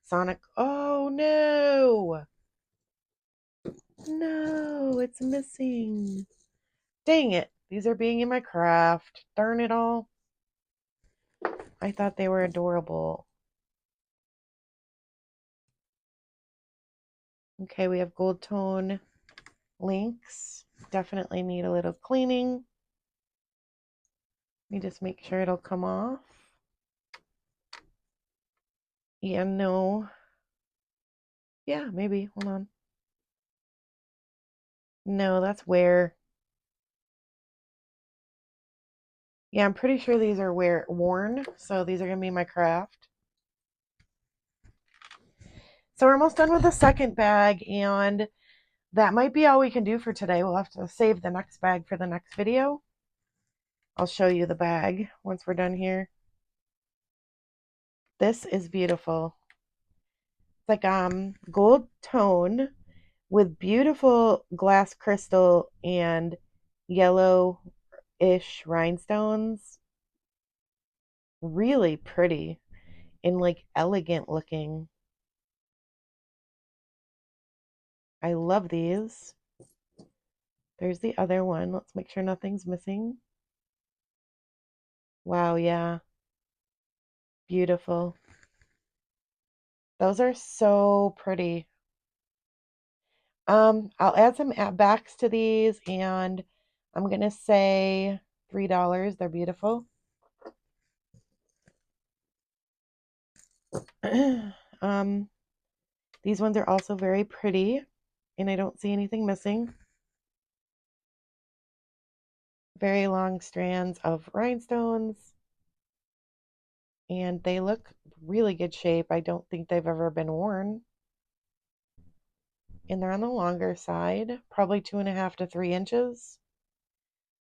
Sonic. Oh, no. No, it's missing. Dang it. These are being in my craft. Darn it all. I thought they were adorable. Okay, we have gold tone links. Definitely need a little cleaning. Let me just make sure it'll come off. Yeah, no. Yeah, maybe. Hold on. No, that's wear. Yeah, I'm pretty sure these are worn, so these are going to be my craft. So we're almost done with the second bag, and that might be all we can do for today. We'll have to save the next bag for the next video. I'll show you the bag once we're done here. This is beautiful. It's like gold tone with beautiful glass crystal and yellow-ish rhinestones. Really pretty and like elegant looking. I love these. There's the other one. Let's make sure nothing's missing. Wow, yeah. Beautiful. Those are so pretty. I'll add some backs to these and I'm gonna say $3. They're beautiful. um, these ones are also very pretty and I don't see anything missing. Very long strands of rhinestones and they look really good shape. I don't think they've ever been worn. And they're on the longer side, probably 2.5 to 3 inches.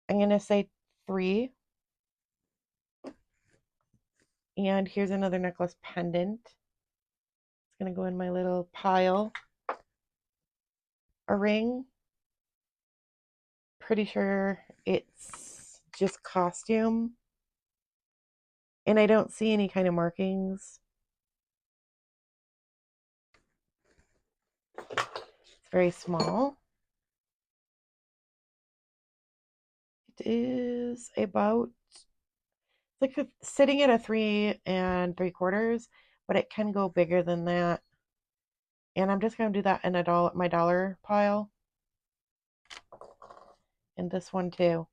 I'm gonna say 3. And here's another necklace pendant. It's gonna go in my little pile. A ring. Pretty sure it's just costume. And I don't see any kind of markings. It's very small. It is about, it's like sitting at a 3 3/4, but it can go bigger than that. And I'm just gonna do that in my dollar pile. And this one too.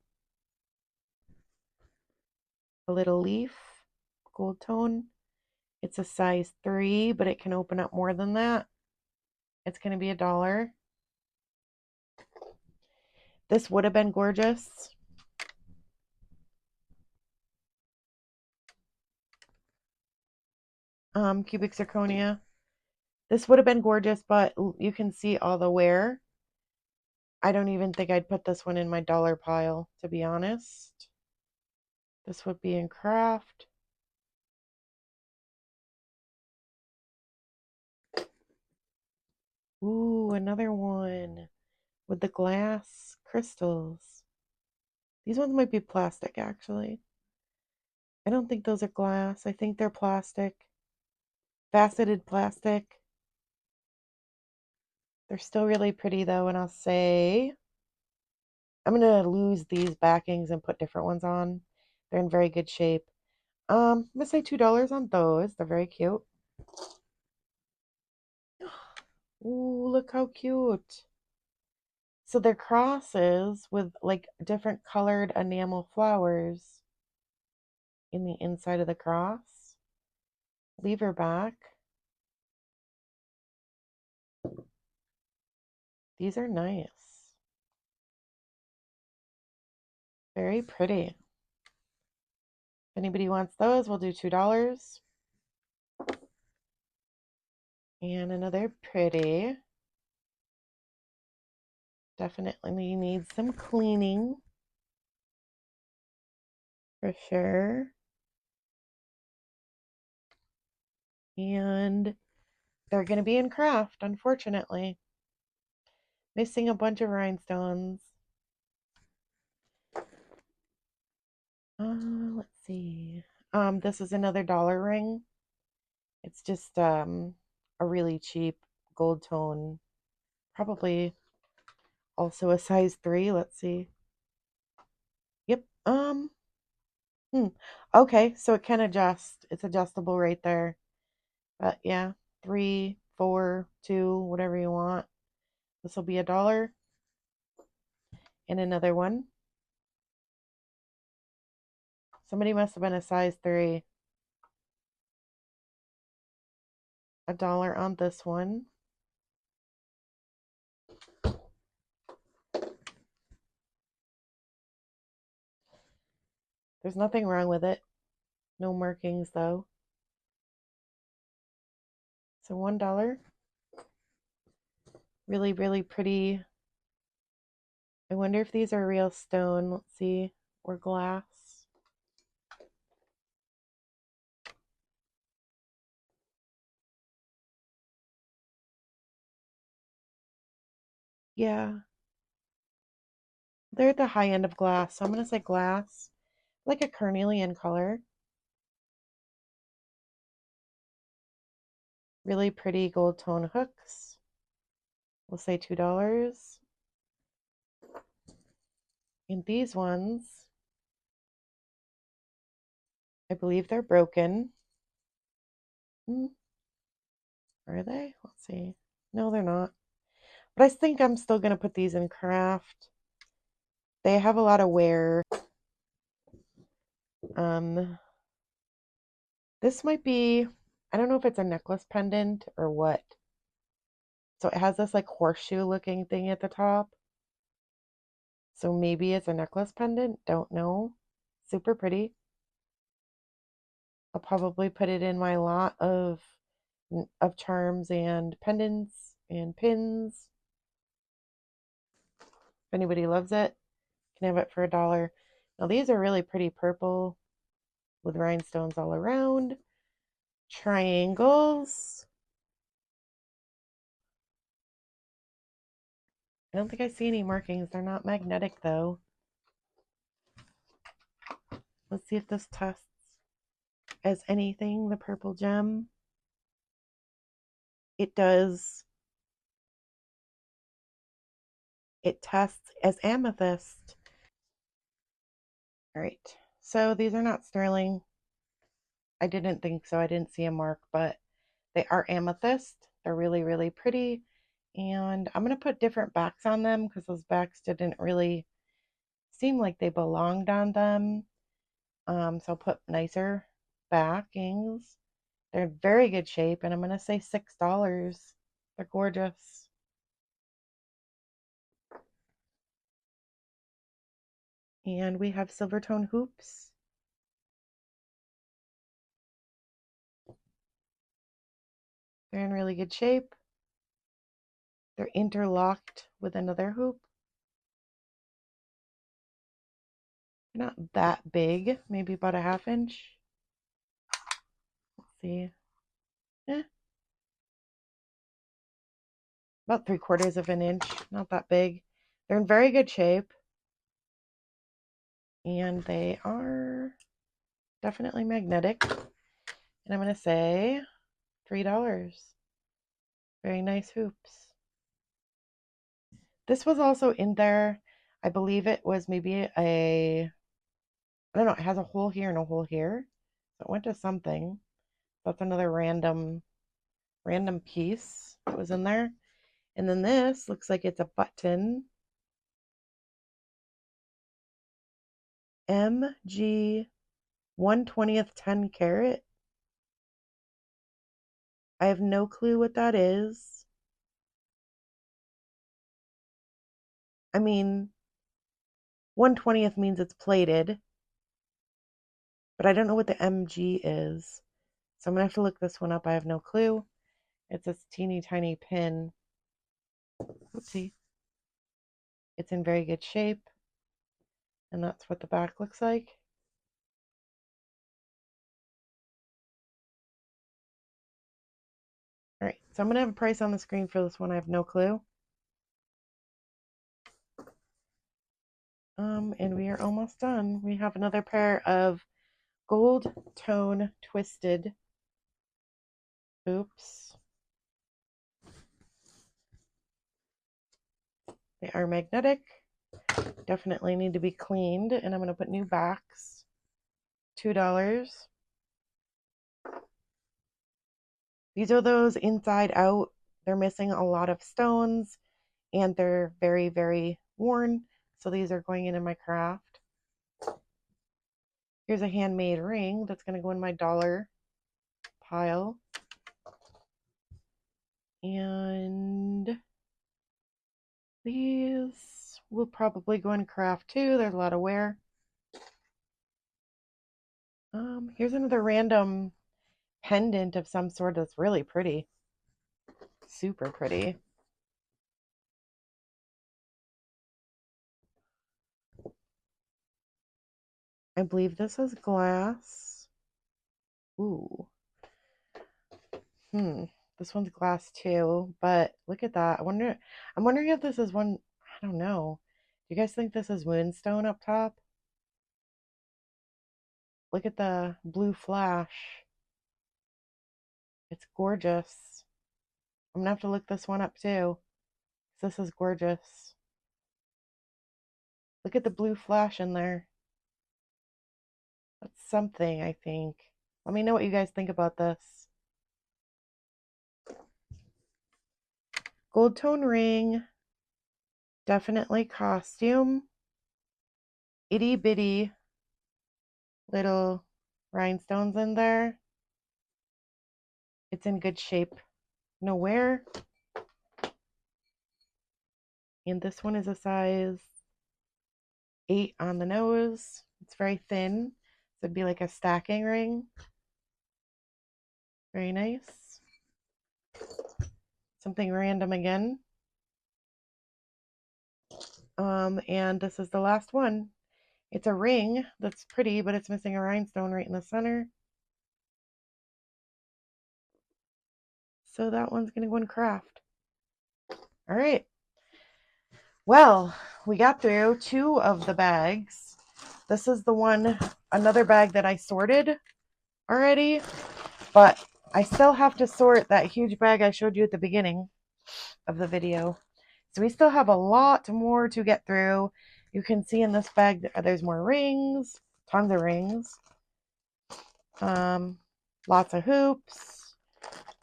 A little leaf, gold tone. It's a size 3, but it can open up more than that. It's going to be $1. This would have been gorgeous. Cubic zirconia. This would have been gorgeous, but you can see all the wear. I don't even think I'd put this one in my dollar pile, to be honest. This would be in craft. Ooh, another one with the glass crystals. These ones might be plastic, actually. I don't think those are glass. I think they're plastic. Faceted plastic. They're still really pretty, though, and I'll say I'm going to lose these backings and put different ones on. They're in very good shape. I'm going to say $2 on those. They're very cute. Ooh, look how cute. So they're crosses with like different colored enamel flowers in the inside of the cross. Lever back. These are nice. Very pretty. If anybody wants those, we'll do $2. And another pretty. Definitely needs some cleaning for sure. And they're going to be in craft, unfortunately. Missing a bunch of rhinestones. Let's see. This is another dollar ring. It's just a really cheap gold tone. Probably also a size 3. Let's see. Yep. Okay, so it can adjust. It's adjustable right there. But yeah, 3, 4, 2, whatever you want. This will be $1. And another one. Somebody must have been a size 3. $1 on this one. There's nothing wrong with it. No markings though. So $1. Really, really pretty. I wonder if these are real stone. Let's see. Or glass. Yeah. They're at the high end of glass. So I'm going to say glass. Like a carnelian color. Really pretty gold tone hooks. We'll say $2. And these ones, I believe they're broken. Are they? Let's see. No, they're not. But I think I'm still going to put these in craft. They have a lot of wear. This might be, I don't know if it's a necklace pendant or what. So it has this like horseshoe looking thing at the top. So maybe it's a necklace pendant. Don't know. Super pretty. I'll probably put it in my lot of charms and pendants and pins. If anybody loves it, can have it for $1. Now these are really pretty purple with rhinestones all around. Triangles. I don't think I see any markings. They're not magnetic though. Let's see if this tests as anything, the purple gem. It does. It tests as amethyst. All right. So these are not sterling. I didn't think so. I didn't see a mark, but they are amethyst. They're really, really pretty. And I'm going to put different backs on them because those backs didn't really seem like they belonged on them. So I'll put nicer backings. They're in very good shape, and I'm going to say $6. They're gorgeous. And we have silver tone hoops. They're in really good shape. They're interlocked with another hoop. They're not that big, maybe about a ½ inch. Let's see. About 3/4 of an inch, not that big. They're in very good shape. And they are definitely magnetic. And I'm going to say $3. Very nice hoops. This was also in there. I believe it was maybe I don't know, it has a hole here and a hole here. So it went to something. That's another random piece that was in there. And then this looks like it's a button. MG 1/20th 10 carat. I have no clue what that is. I mean, 1/20th means it's plated, but I don't know what the MG is. So I'm going to have to look this one up. I have no clue. It's this teeny tiny pin. Oopsie. It's in very good shape. And that's what the back looks like. All right, so I'm going to have a price on the screen for this one. I have no clue. And we are almost done. We have another pair of gold tone twisted hoops. They are magnetic. Definitely need to be cleaned. And I'm going to put new backs. $2. These are those inside out. They're missing a lot of stones and they're very, very worn. So these are going into my craft. Here's a handmade ring that's going to go in my dollar pile. And these will probably go in craft too. There's a lot of wear. Here's another random pendant of some sort that's really pretty. Super pretty. I believe this is glass. Ooh. This one's glass too, but look at that. I'm wondering if this is one, I don't know. Do you guys think this is moonstone up top? Look at the blue flash. It's gorgeous. I'm gonna have to look this one up too. This is gorgeous. Look at the blue flash in there. That's something, I think. Let me know what you guys think about this. Gold tone ring. Definitely costume. Itty bitty little rhinestones in there. It's in good shape. No wear. And this one is a size 8 on the nose. It's very thin. So it'd be like a stacking ring. Very nice. Something random again. And this is the last one. It's a ring that's pretty, but it's missing a rhinestone right in the center. So that one's going to go in craft. All right. Well, we got through 2 of the bags. This is the one, another bag that I sorted already, but I still have to sort that huge bag I showed you at the beginning of the video. So we still have a lot more to get through. You can see in this bag there's more rings, tons of rings, lots of hoops,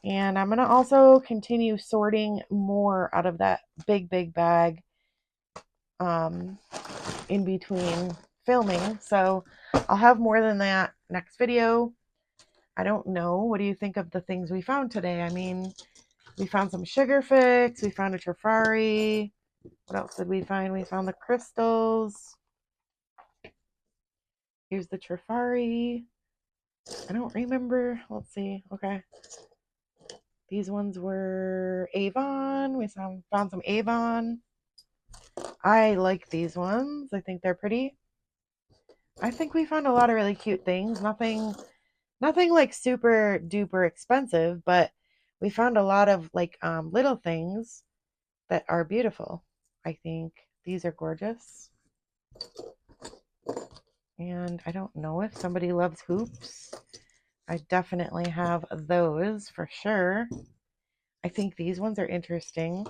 and I'm going to also continue sorting more out of that big bag in between filming. So I'll have more than that next video. I don't know. What do you think of the things we found today? I mean, we found some sugar fix. We found a Trifari. What else did we find? We found the crystals. Here's the Trifari. I don't remember. Let's see. Okay. These ones were Avon. We found some Avon. I like these ones. I think they're pretty. I think we found a lot of really cute things. Nothing like super duper expensive, but we found a lot of like little things that are beautiful. I think these are gorgeous. And I don't know if somebody loves hoops. I definitely have those for sure. I think these ones are interesting.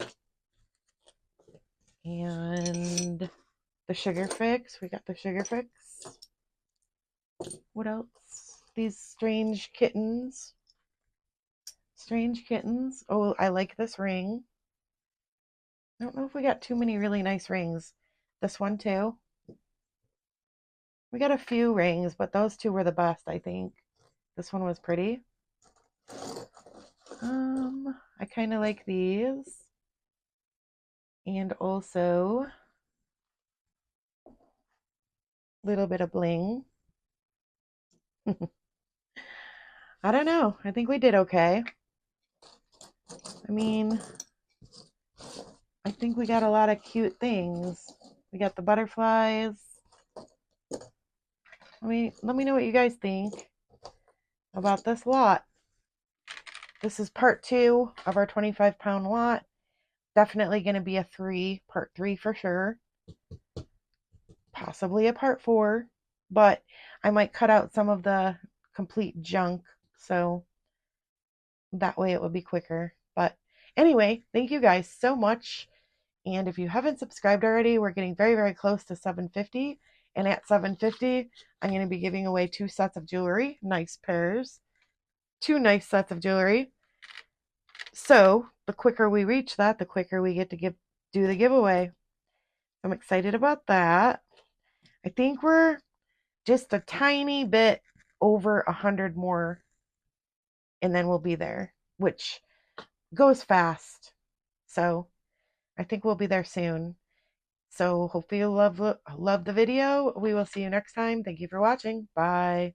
And the sugar fix. We got the sugar fix. What else? These strange kittens. Strange kittens. Oh, I like this ring. I don't know if we got too many really nice rings. This one too. We got a few rings, but those 2 were the best, I think. This one was pretty. I kind of like these. And also a little bit of bling. I don't know. I think we did okay. I mean, I think we got a lot of cute things. We got the butterflies. Let me know what you guys think about this lot. This is part 2 of our 25-pound lot. Definitely going to be a part 3 for sure. Possibly a part 4, but I might cut out some of the complete junk, so that way it would be quicker. But anyway, thank you guys so much. And if you haven't subscribed already, we're getting very close to 750. And at 750, I'm going to be giving away 2 sets of jewelry, nice pairs, 2 nice sets of jewelry. So the quicker we reach that, the quicker we get to do the giveaway. I'm excited about that. I think we're just a tiny bit over 100 more, and then we'll be there, which goes fast. So I think we'll be there soon. So hopefully you love the video. We will see you next time. Thank you for watching. Bye.